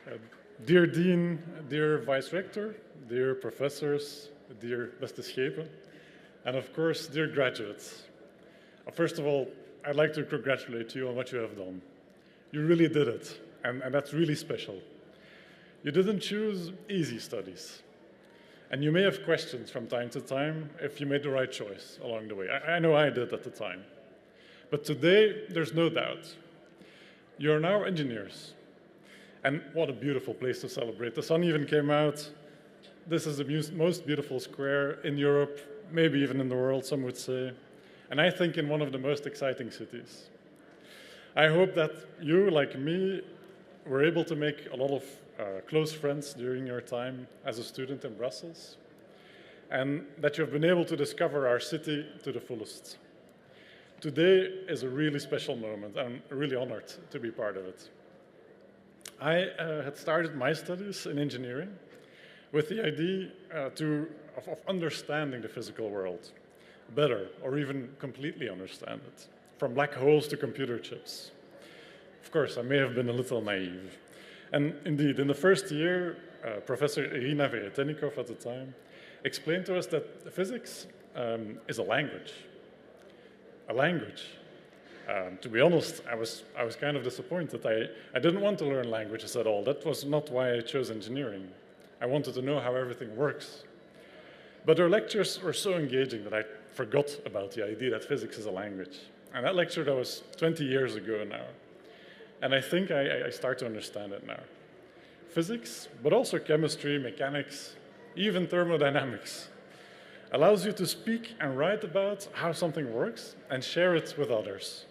Uh, Dear Dean, dear Vice Rector, dear professors, dear beste schepen, and of course, dear graduates. First of all, I'd like to congratulate you on what you have done. You really did it, and that's really special. You didn't choose easy studies, and you may have questions from time to time if you made the right choice along the way. I know I did at the time. But today, there's no doubt. You're now engineers. And what a beautiful place to celebrate. The sun even came out. This is the most beautiful square in Europe, maybe even in the world, some would say. And I think in one of the most exciting cities. I hope that you, like me, were able to make a lot of close friends during your time as a student in Brussels, and that you've been able to discover our city to the fullest. Today is a really special moment. I'm really honored to be part of it. I had started my studies in engineering with the idea of understanding the physical world better, or even completely understand it, from black holes to computer chips. Of course, I may have been a little naive. And indeed, in the first year, Professor Irina Veretennikov at the time explained to us that physics is a language. A language. To be honest, I was kind of disappointed. I didn't want to learn languages at all. That was not why I chose engineering. I wanted to know how everything works. But her lectures were so engaging that I forgot about the idea that physics is a language. And that lecture, that was 20 years ago now. And I think I start to understand it now. Physics, but also chemistry, mechanics, even thermodynamics, allows you to speak and write about how something works and share it with others.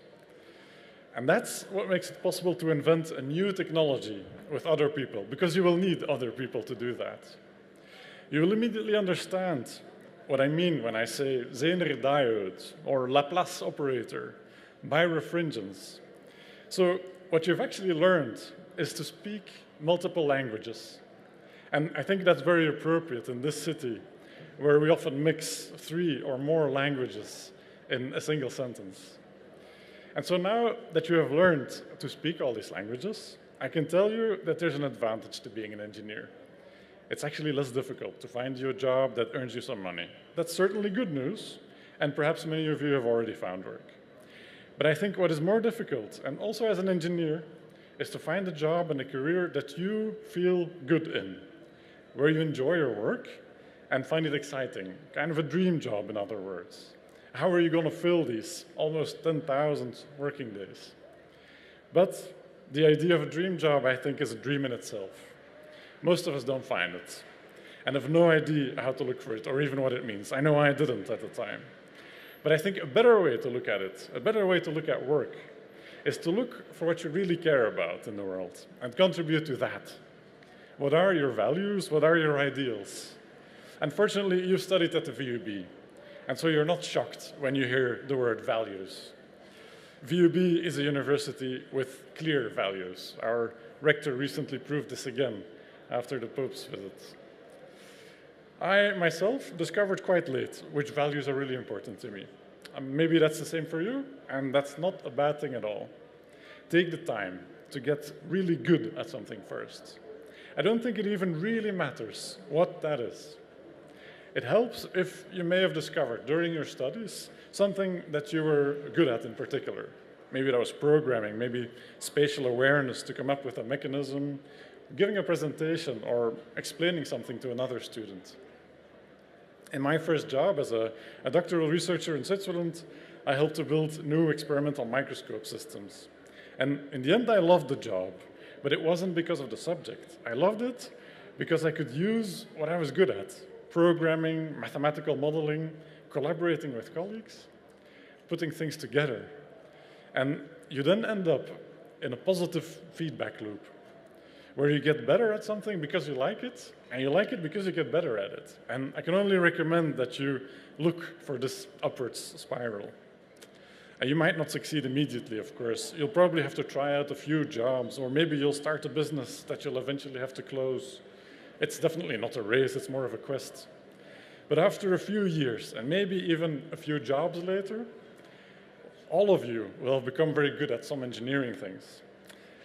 And that's what makes it possible to invent a new technology with other people, because you will need other people to do that. You will immediately understand what I mean when I say Zener diode, or Laplace operator, birefringence. So what you've actually learned is to speak multiple languages. And I think that's very appropriate in this city, where we often mix 3 or more languages in a single sentence. And so now that you have learned to speak all these languages, I can tell you that there's an advantage to being an engineer. It's actually less difficult to find you a job that earns you some money. That's certainly good news, and perhaps many of you have already found work. But I think what is more difficult, and also as an engineer, is to find a job and a career that you feel good in, where you enjoy your work and find it exciting, kind of a dream job, in other words. How are you going to fill these almost 10,000 working days? But the idea of a dream job, I think, is a dream in itself. Most of us don't find it and have no idea how to look for it or even what it means. I know I didn't at the time. But I think a better way to look at it, a better way to look at work, is to look for what you really care about in the world and contribute to that. What are your values? What are your ideals? Unfortunately, you've studied at the VUB, and so you're not shocked when you hear the word values. VUB is a university with clear values. Our rector recently proved this again after the Pope's visit. I, myself, discovered quite late which values are really important to me. Maybe that's the same for you, and that's not a bad thing at all. Take the time to get really good at something first. I don't think it even really matters what that is. It helps if you may have discovered during your studies something that you were good at in particular. Maybe that was programming, maybe spatial awareness to come up with a mechanism, giving a presentation, or explaining something to another student. In my first job as a doctoral researcher in Switzerland, I helped to build new experimental microscope systems. And in the end, I loved the job, but it wasn't because of the subject. I loved it because I could use what I was good at: programming, mathematical modeling, collaborating with colleagues, putting things together. And you then end up in a positive feedback loop, where you get better at something because you like it, and you like it because you get better at it. And I can only recommend that you look for this upwards spiral. And you might not succeed immediately, of course. You'll probably have to try out a few jobs, or maybe you'll start a business that you'll eventually have to close. It's definitely not a race, it's more of a quest. But after a few years, and maybe even a few jobs later, all of you will have become very good at some engineering things.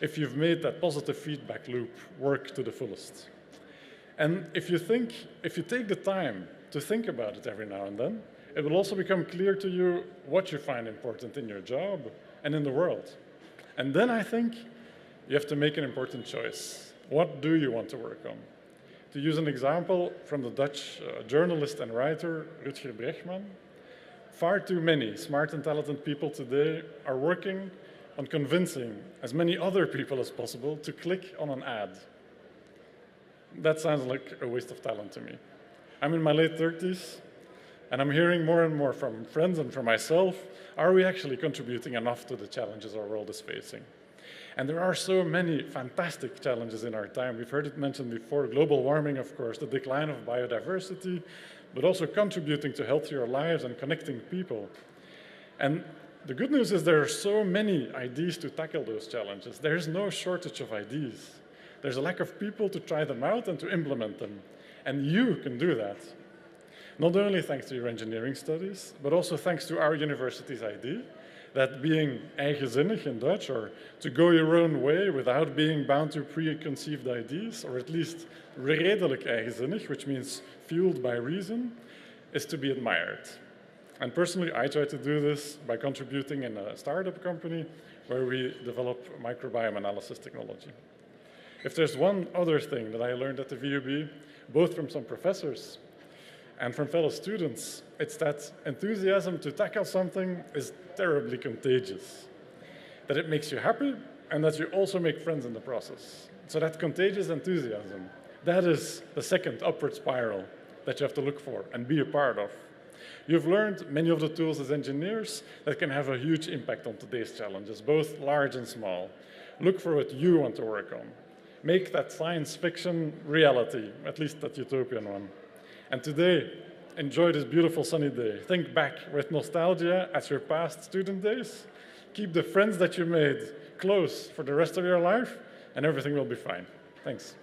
if you've made that positive feedback loop work to the fullest. And if you take the time to think about it every now and then, it will also become clear to you what you find important in your job and in the world. And then I think you have to make an important choice. What do you want to work on? To use an example from the Dutch journalist and writer Rutger Bregman, far too many smart and talented people today are working on convincing as many other people as possible to click on an ad. That sounds like a waste of talent to me. I'm in my late 30s, and I'm hearing more and more from friends and from myself, are we actually contributing enough to the challenges our world is facing? And there are so many fantastic challenges in our time. We've heard it mentioned before, global warming, of course, the decline of biodiversity, but also contributing to healthier lives and connecting people. And the good news is there are so many ideas to tackle those challenges. There's no shortage of ideas. There's a lack of people to try them out and to implement them. And you can do that. Not only thanks to your engineering studies, but also thanks to our university's idea that being eigenzinnig in Dutch, or to go your own way without being bound to preconceived ideas, or at least redelijk eigenzinnig, which means fueled by reason, is to be admired. And personally, I try to do this by contributing in a startup company where we develop microbiome analysis technology. If there's one other thing that I learned at the VUB, both from some professors and from fellow students, it's that enthusiasm to tackle something is terribly contagious. That it makes you happy and that you also make friends in the process. So that contagious enthusiasm, that is the second upward spiral that you have to look for and be a part of. You've learned many of the tools as engineers that can have a huge impact on today's challenges, both large and small. Look for what you want to work on. Make that science fiction reality, at least that utopian one. And today, enjoy this beautiful sunny day. Think back with nostalgia at your past student days. Keep the friends that you made close for the rest of your life, and everything will be fine. Thanks.